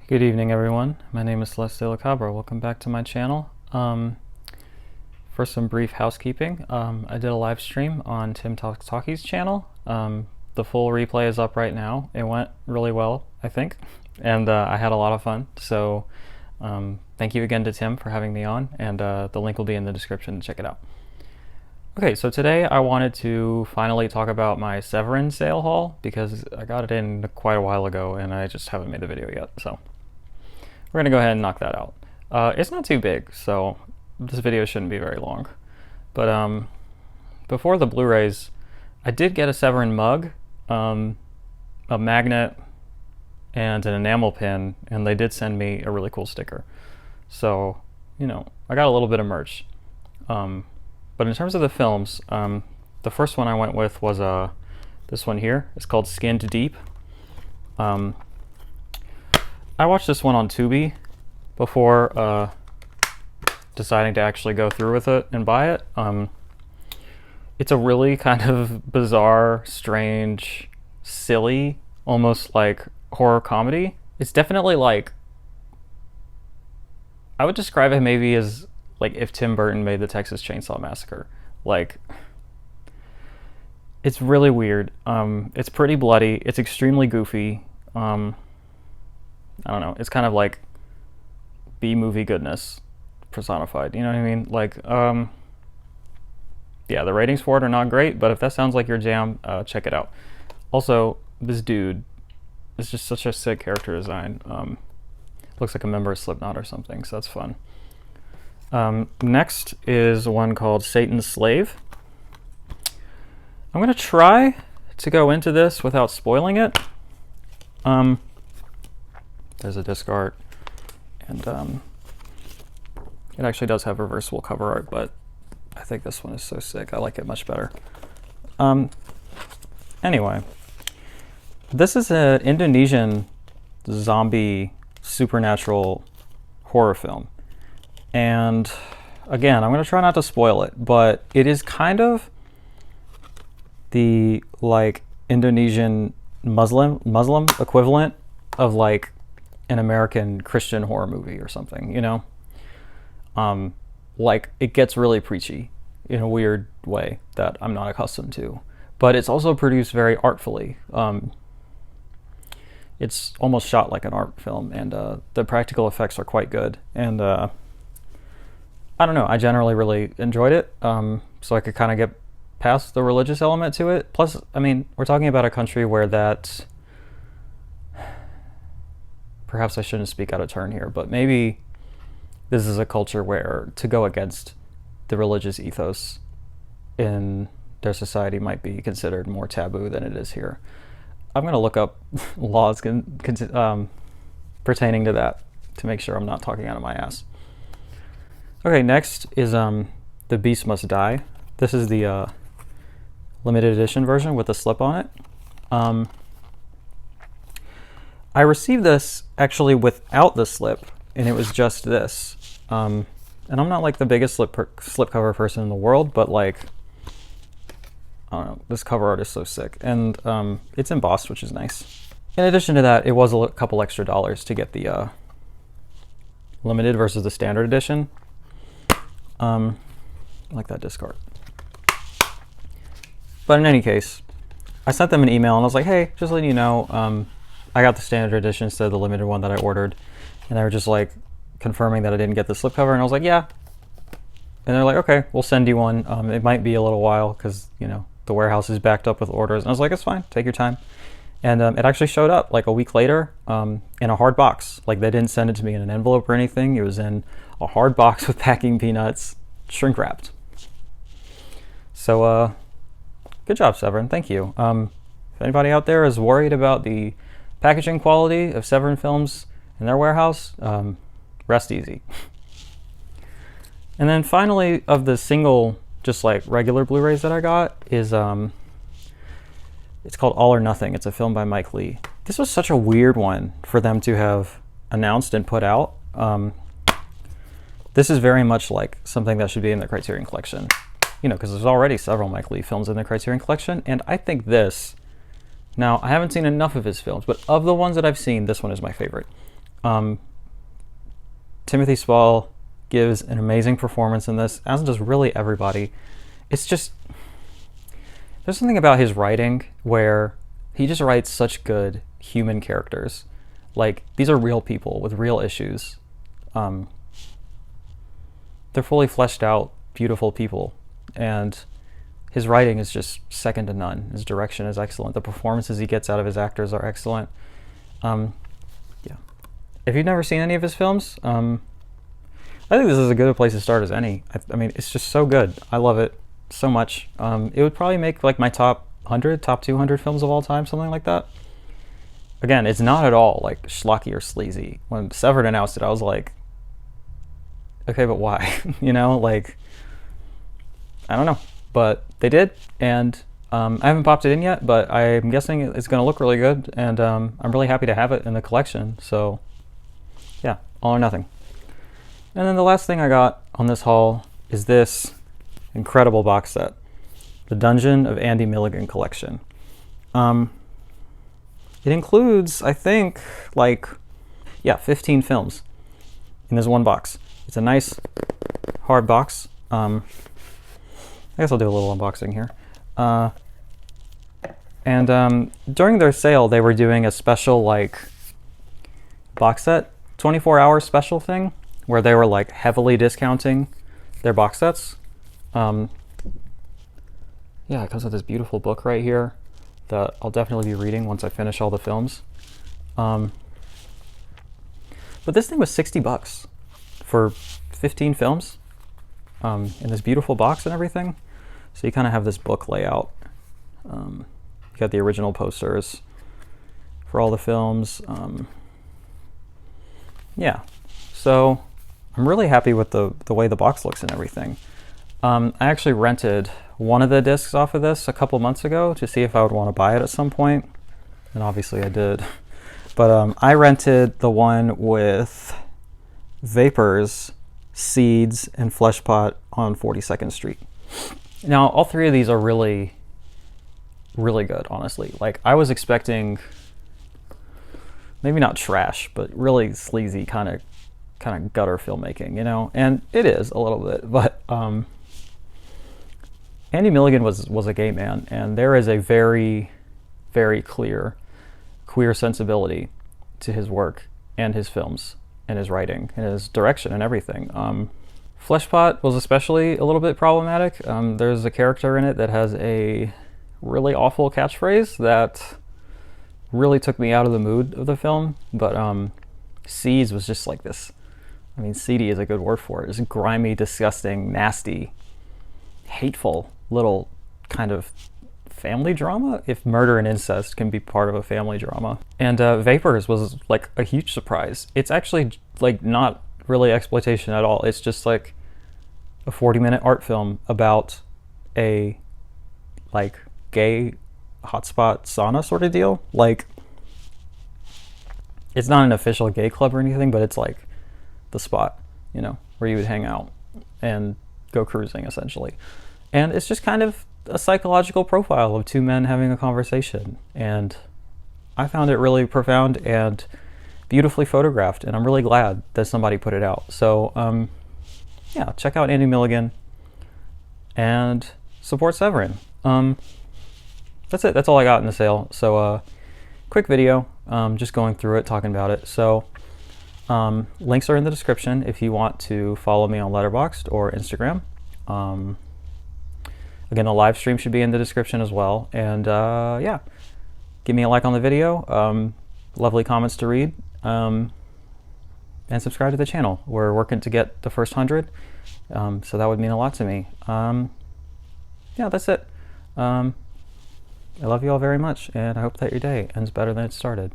Good evening, everyone. My name is Celeste La Cabra. Welcome back to my channel. For some brief housekeeping, I did a live stream on Tim Talkie's channel. The full replay is up right now. It went really well, I think, and I had a lot of fun. So thank you again to Tim for having me on, and the link will be in the description to check it out. Okay, so today I wanted to finally talk about my SEVERIN sale haul because I got it in quite a while ago and I just haven't made the video yet. So we're gonna go ahead and knock that out. It's not too big, so this video shouldn't be very long. But before the Blu-rays, I did get a SEVERIN mug, a magnet, and an enamel pin, and they did send me a really cool sticker. So, you know, I got a little bit of merch. But in terms of the films, the first one I went with was this one here. It's called Skinned Deep. I watched this one on Tubi before deciding to actually go through with it and buy it. It's a really kind of bizarre, strange, silly, almost like horror comedy. It's definitely like, I would describe it maybe as like if Tim Burton made the Texas Chainsaw Massacre. Like, it's really weird. It's pretty bloody. It's extremely goofy. I don't know. It's kind of like B-movie goodness personified. You know what I mean? Like, yeah, the ratings for it are not great, but if that sounds like your jam, check it out. Also, this dude is just such a sick character design. Looks like a member of Slipknot or something, so that's fun. Next is one called Satan's Slave. I'm going to try to go into this without spoiling it. There's a disc art, and it actually does have reversible cover art, but I think this one is so sick. I like it much better. Anyway, this is an Indonesian zombie supernatural horror film. And again, I'm going to try not to spoil it, but it is kind of the like Indonesian Muslim equivalent of like an American Christian horror movie or something, you know? Like, it gets really preachy in a weird way that I'm not accustomed to, but it's also produced very artfully. It's almost shot like an art film, and the practical effects are quite good. And I don't know, I generally really enjoyed it, so I could kind of get past the religious element to it. Plus, I mean, we're talking about a country where that, perhaps I shouldn't speak out of turn here, but maybe this is a culture where to go against the religious ethos in their society might be considered more taboo than it is here. I'm going to look up laws pertaining to that to make sure I'm not talking out of my ass. Okay, next is The Beast Must Die. This is the limited edition version with a slip on it. I received this actually without the slip, and it was just this. And I'm not like the biggest slipcover person in the world, but like, I don't know, this cover art is so sick. And it's embossed, which is nice. In addition to that, it was a couple extra dollars to get the limited versus the standard edition. I like that disc art. But in any case, I sent them an email and I was like, hey, just letting you know, I got the standard edition instead of the limited one that I ordered. And they were just like confirming that I didn't get the slipcover, and I was like, yeah. And they're like, okay, we'll send you one. It might be a little while because, you know, the warehouse is backed up with orders. And I was like, it's fine, take your time. And it actually showed up like a week later in a hard box. Like, they didn't send it to me in an envelope or anything. It was in a hard box with packing peanuts, shrink wrapped. So good job, SEVERIN. Thank you. If anybody out there is worried about the packaging quality of SEVERIN films in their warehouse, rest easy. And then finally, of the single, just like regular Blu-rays that I got, is it's called All or Nothing. It's a film by Mike Leigh. This was such a weird one for them to have announced and put out. This is very much like something that should be in the Criterion Collection, you know, because there's already several Mike Leigh films in the Criterion Collection, and I think this, now I haven't seen enough of his films, but of the ones that I've seen, this one is my favorite. Timothy Spall gives an amazing performance in this, as does really everybody. It's just, there's something about his writing where he just writes such good human characters. Like, these are real people with real issues. They're fully fleshed out, beautiful people. And his writing is just second to none. His direction is excellent. The performances he gets out of his actors are excellent. Yeah. If you've never seen any of his films, I think this is as good a place to start as any. I mean, it's just so good. I love it so much. It would probably make like my top 100, top 200 films of all time, something like that. Again, it's not at all like schlocky or sleazy. When Severin announced it, I was like, okay, but why? You know, like, I don't know. But they did, and I haven't popped it in yet, but I'm guessing it's going to look really good, and I'm really happy to have it in the collection. So, yeah, all or nothing. And then the last thing I got on this haul is this incredible box set, the Dungeon of Andy Milligan collection. It includes, I think, like, yeah, 15 films in this one box. It's a nice hard box. I guess I'll do a little unboxing here. And during their sale, they were doing a special, like, box set, 24-hour special thing, where they were, like, heavily discounting their box sets. Yeah, it comes with this beautiful book right here that I'll definitely be reading once I finish all the films. But this thing was $60 for 15 films in this beautiful box and everything. So you kind of have this book layout. You got the original posters for all the films. Yeah, so I'm really happy with the way the box looks and everything. I actually rented one of the discs off of this a couple months ago to see if I would want to buy it at some point, and obviously I did. But I rented the one with Vapors, Seeds, and Fleshpot on 42nd Street. Now, all three of these are really, really good, honestly. Like, I was expecting maybe not trash, but really sleazy kind of gutter filmmaking, you know? And it is a little bit, but Andy Milligan was a gay man, and there is a very, very clear queer sensibility to his work and his films and his writing and his direction and everything. Fleshpot was especially a little bit problematic. There's a character in it that has a really awful catchphrase that really took me out of the mood of the film, but Seeds was just like this. I mean, seedy is a good word for it. It's grimy, disgusting, nasty, hateful little kind of family drama, if murder and incest can be part of a family drama. And Vapors was like a huge surprise. It's actually like not really exploitation at all. It's just like a 40-minute art film about a like gay hotspot sauna sort of deal. Like, it's not an official gay club or anything, but it's like the spot, you know, where you would hang out and go cruising essentially. And it's just kind of a psychological profile of two men having a conversation, and I found it really profound and beautifully photographed, and I'm really glad that somebody put it out. So yeah, check out Andy Milligan and support Severin. That's it. That's all I got in the sale. So quick video, just going through it, talking about it. So links are in the description if you want to follow me on Letterboxd or Instagram. Again, the live stream should be in the description as well. And yeah, give me a like on the video, lovely comments to read, and subscribe to the channel. We're working to get the first 100, so that would mean a lot to me. Yeah, that's it. I love you all very much, and I hope that your day ends better than it started.